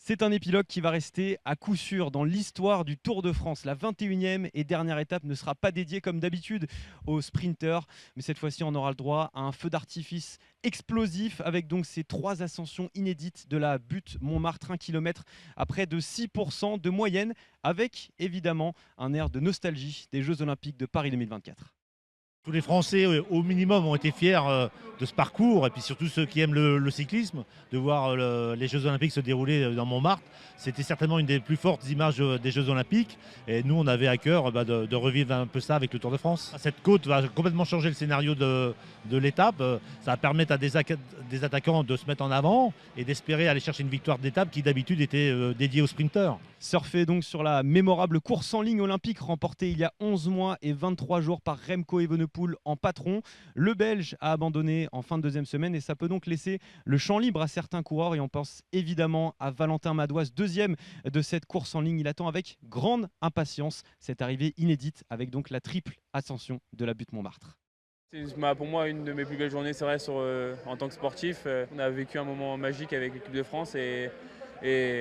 C'est un épilogue qui va rester à coup sûr dans l'histoire du Tour de France. La 21e et dernière étape ne sera pas dédiée comme d'habitude aux sprinteurs, mais cette fois-ci on aura le droit à un feu d'artifice explosif avec donc ces 3 ascensions inédites de la butte Montmartre, 1 km à près de 6% de moyenne, avec évidemment un air de nostalgie des Jeux Olympiques de Paris 2024. Tous les Français, au minimum, ont été fiers de ce parcours, et puis surtout ceux qui aiment le cyclisme, de voir les Jeux Olympiques se dérouler dans Montmartre. C'était certainement une des plus fortes images des Jeux Olympiques, et nous, on avait à cœur de revivre un peu ça avec le Tour de France. Cette côte va complètement changer le scénario de l'étape. Ça va permettre à des attaquants de se mettre en avant et d'espérer aller chercher une victoire d'étape qui d'habitude était dédiée aux sprinteurs. Surfer donc sur la mémorable course en ligne olympique remportée il y a 11 mois et 23 jours par Remco Evenepoel en patron. Le Belge a abandonné en fin de deuxième semaine et ça peut donc laisser le champ libre à certains coureurs, et on pense évidemment à Valentin Madouas, deuxième de cette course en ligne. Il attend avec grande impatience cette arrivée inédite avec donc la triple ascension de la butte Montmartre. C'est pour moi une de mes plus belles journées, c'est vrai, en tant que sportif. On a vécu un moment magique avec l'équipe de France et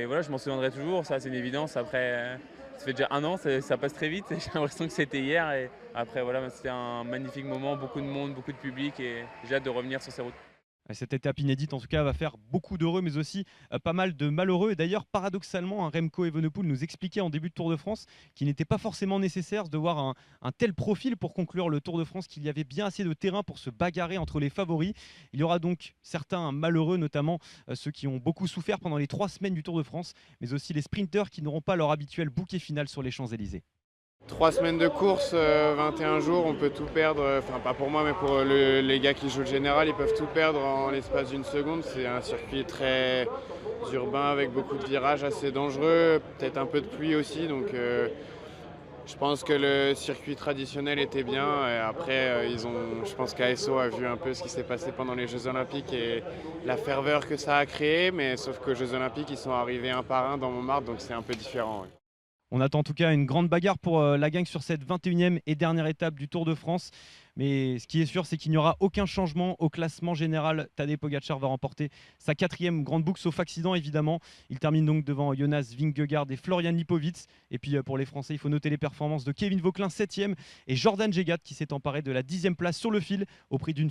voilà, je m'en souviendrai toujours, ça c'est une évidence. Après, ça fait déjà un an, ça passe très vite, j'ai l'impression que c'était hier. Et après, voilà, c'était un magnifique moment, beaucoup de monde, beaucoup de public, et j'ai hâte de revenir sur ces routes. Cette étape inédite, en tout cas, va faire beaucoup d'heureux, mais aussi pas mal de malheureux. Et d'ailleurs, paradoxalement, Remco Evenepoel nous expliquait en début de Tour de France qu'il n'était pas forcément nécessaire de voir un tel profil pour conclure le Tour de France, qu'il y avait bien assez de terrain pour se bagarrer entre les favoris. Il y aura donc certains malheureux, notamment ceux qui ont beaucoup souffert pendant les 3 semaines du Tour de France, mais aussi les sprinteurs qui n'auront pas leur habituel bouquet final sur les Champs-Élysées. 3 semaines de course, 21 jours, on peut tout perdre, enfin pas pour moi mais pour les gars qui jouent le général, ils peuvent tout perdre en l'espace d'une seconde. C'est un circuit très urbain avec beaucoup de virages assez dangereux, peut-être un peu de pluie aussi, donc je pense que le circuit traditionnel était bien. Et après, je pense qu'ASO a vu un peu ce qui s'est passé pendant les Jeux Olympiques et la ferveur que ça a créé, mais sauf qu'aux Jeux Olympiques, ils sont arrivés un par un dans Montmartre, donc c'est un peu différent. Ouais. On attend en tout cas une grande bagarre pour la gang sur cette 21e et dernière étape du Tour de France. Mais ce qui est sûr, c'est qu'il n'y aura aucun changement au classement général. Tadej Pogacar va remporter sa 4e grande boucle, sauf accident évidemment. Il termine donc devant Jonas Vingegaard et Florian Lipowitz. Et puis pour les Français, il faut noter les performances de Kevin Vauquelin, 7e, et Jordan Gégat qui s'est emparé de la 10e place sur le fil au prix d'une